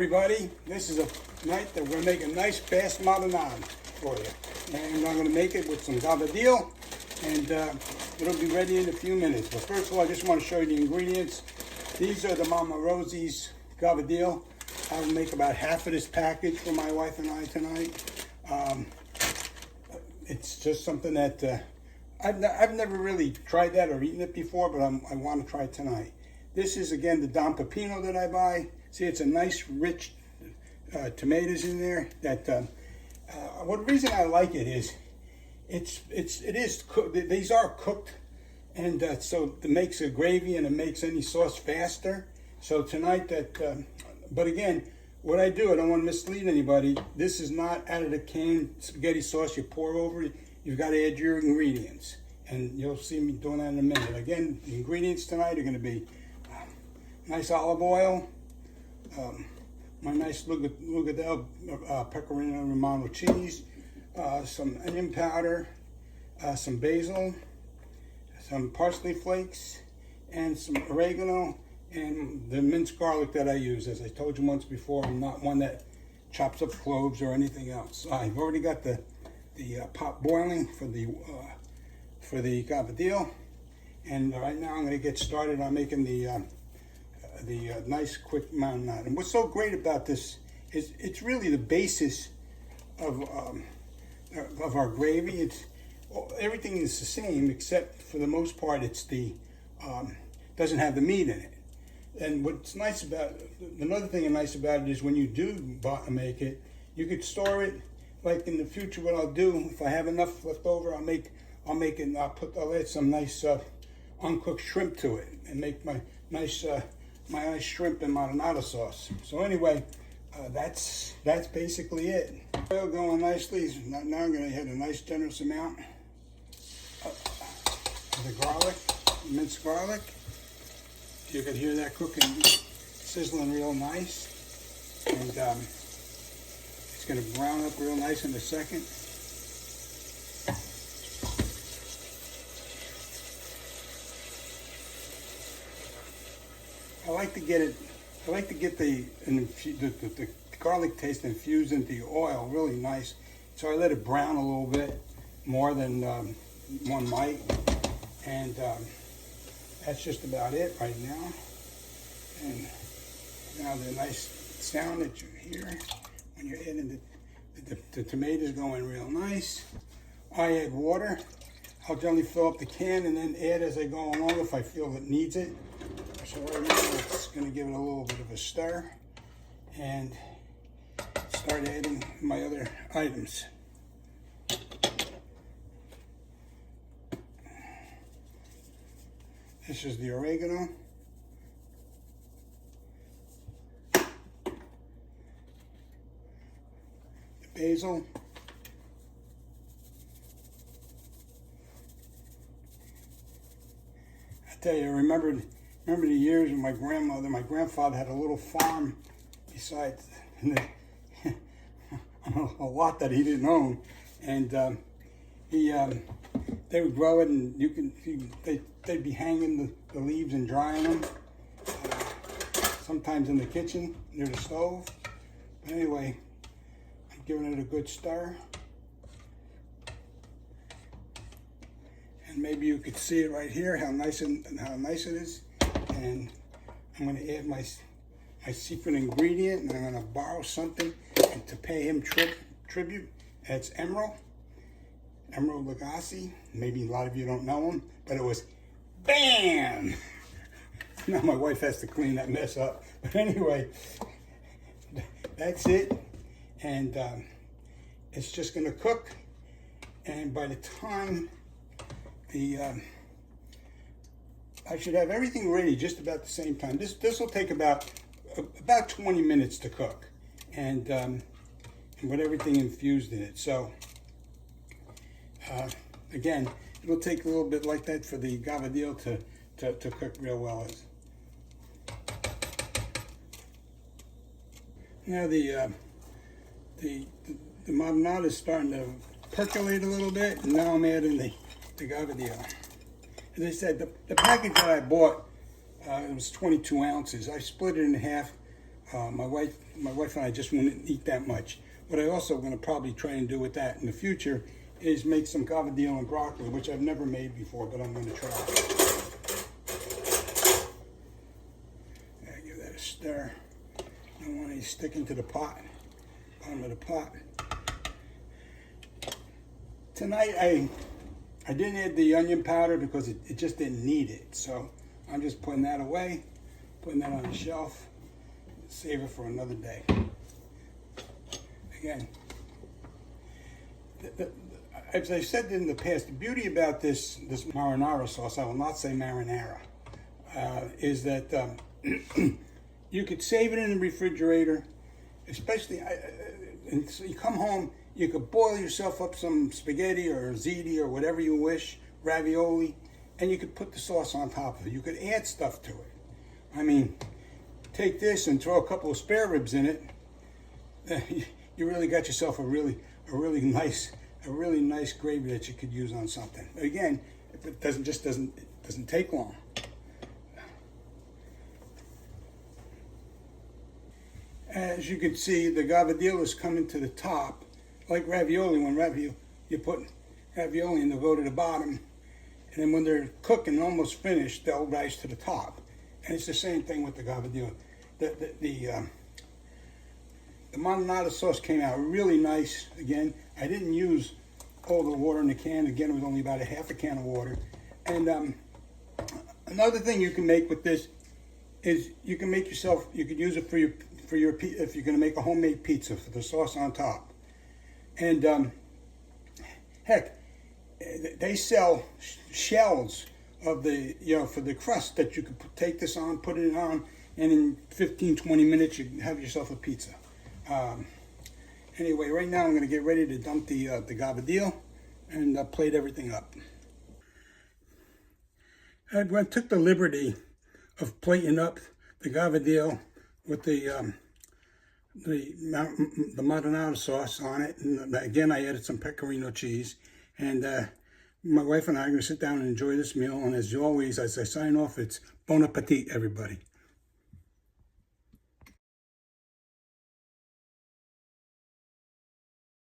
Everybody, this is a night that we're going to make a nice fast marinara for you. And I'm going to make it with some cavatelli, and it'll be ready in a few minutes. But first of all, I just want to show you the ingredients. These are the Mama Rosie's cavatelli. I'll make about half of this package for my wife and I tonight. It's just something that I've never really tried that or eaten it before, but I want to try it tonight. This is, again, the Don Pepino that I buy. See, it's a nice, rich tomatoes in there. That what reason I like it is, it is cooked. These are cooked, and so it makes a gravy and it makes any sauce faster. So tonight but again, what I do, I don't want to mislead anybody. This is not out of the can spaghetti sauce you pour over it. You've got to add your ingredients, and you'll see me doing that in a minute. Again, the ingredients tonight are going to be nice olive oil. My nice Lugadell Pecorino Romano cheese, some onion powder, some basil, some parsley flakes, and some oregano, and the minced garlic that I use. As I told you once before, I'm not one that chops up cloves or anything else. I've already got the pot boiling for the cavatelli, and right now I'm going to get started on making the nice quick marinara. And what's so great about this is it's really the basis of our gravy. Everything is the same, except for the most part it's doesn't have the meat in it. And what's nice about another thing nice about it is when you do make it, you could store it. Like in the future, what I'll do, if I have enough left over, I'll add some nice uncooked shrimp to it and make my nice shrimp and marinara sauce. So anyway, that's basically it. Oil going nicely. Now I'm going to add a nice generous amount of the garlic, minced garlic. You can hear that cooking, sizzling real nice, and it's going to brown up real nice in a second. I like to get the garlic taste infused into the oil really nice. So I let it brown a little bit more than one might. And that's just about it right now. And now the nice sound that you hear when you're adding the tomatoes going real nice. I add water. I'll generally fill up the can and then add as I go along if I feel it needs it. So right now it's going to give it a little bit of a stir and start adding my other items. This is the oregano. The basil. I tell you, remember the years when my grandfather had a little farm besides a lot that he didn't own, and they would grow it, and they'd be hanging the leaves and drying them, sometimes in the kitchen near the stove. But anyway, I'm giving it a good stir. And maybe you could see it right here, how nice it is. And I'm going to add my secret ingredient, and I'm going to borrow something to pay him tribute. That's Emerald Lagasse. Maybe a lot of you don't know him, but it was BAM! Now my wife has to clean that mess up. But anyway, that's it. And it's just going to cook. And by the time I should have everything ready just about the same time. This will take about 20 minutes to cook, and with everything infused in it. So again, it'll take a little bit like that for the cavatelli to cook real well. Now the marinara is starting to percolate a little bit, and now I'm adding the cavatelli. As I said, the package that I bought, it was 22 ounces. I split it in half. My wife and I just wouldn't eat that much. What I also going to probably try and do with that in the future is make some cavatelli and broccoli, which I've never made before, but I'm going to try. Give that a stir. I don't want any sticking to the pot, bottom of the pot. Tonight I didn't add the onion powder because it just didn't need it. So I'm just putting that away, putting that on the shelf, save it for another day. Again, as I said in the past, the beauty about this marinara sauce, I will not say marinara, is that you could save it in the refrigerator, especially, and so you come home, you could boil yourself up some spaghetti or ziti or whatever you wish, ravioli, and you could put the sauce on top of it. You could add stuff to it. I mean, take this and throw a couple of spare ribs in it. You really got yourself a really nice gravy that you could use on something. Again, if it doesn't take long. As you can see, the cavatelli is coming to the top, like ravioli. When you put ravioli and they'll go to the bottom, and then when they're cooking and almost finished, they'll rise to the top. And it's the same thing with the cavatelli. The marinara sauce came out really nice. Again, I didn't use all the water in the can. Again, it was only about a half a can of water. And another thing you can make with this is you can make yourself. You could use it for your if you're going to make a homemade pizza, for the sauce on top. And heck, they sell shells of the for the crust that you could take this on, put it on, and in 15-20 minutes you have yourself a pizza. Anyway, right now I'm going to get ready to dump the cavatelli and plate everything up. I took the liberty of plating up the cavatelli with the marinara sauce on it, and again I added some pecorino cheese. And my wife and I are going to sit down and enjoy this meal. And as always, as I sign off, it's bon appetit, everybody.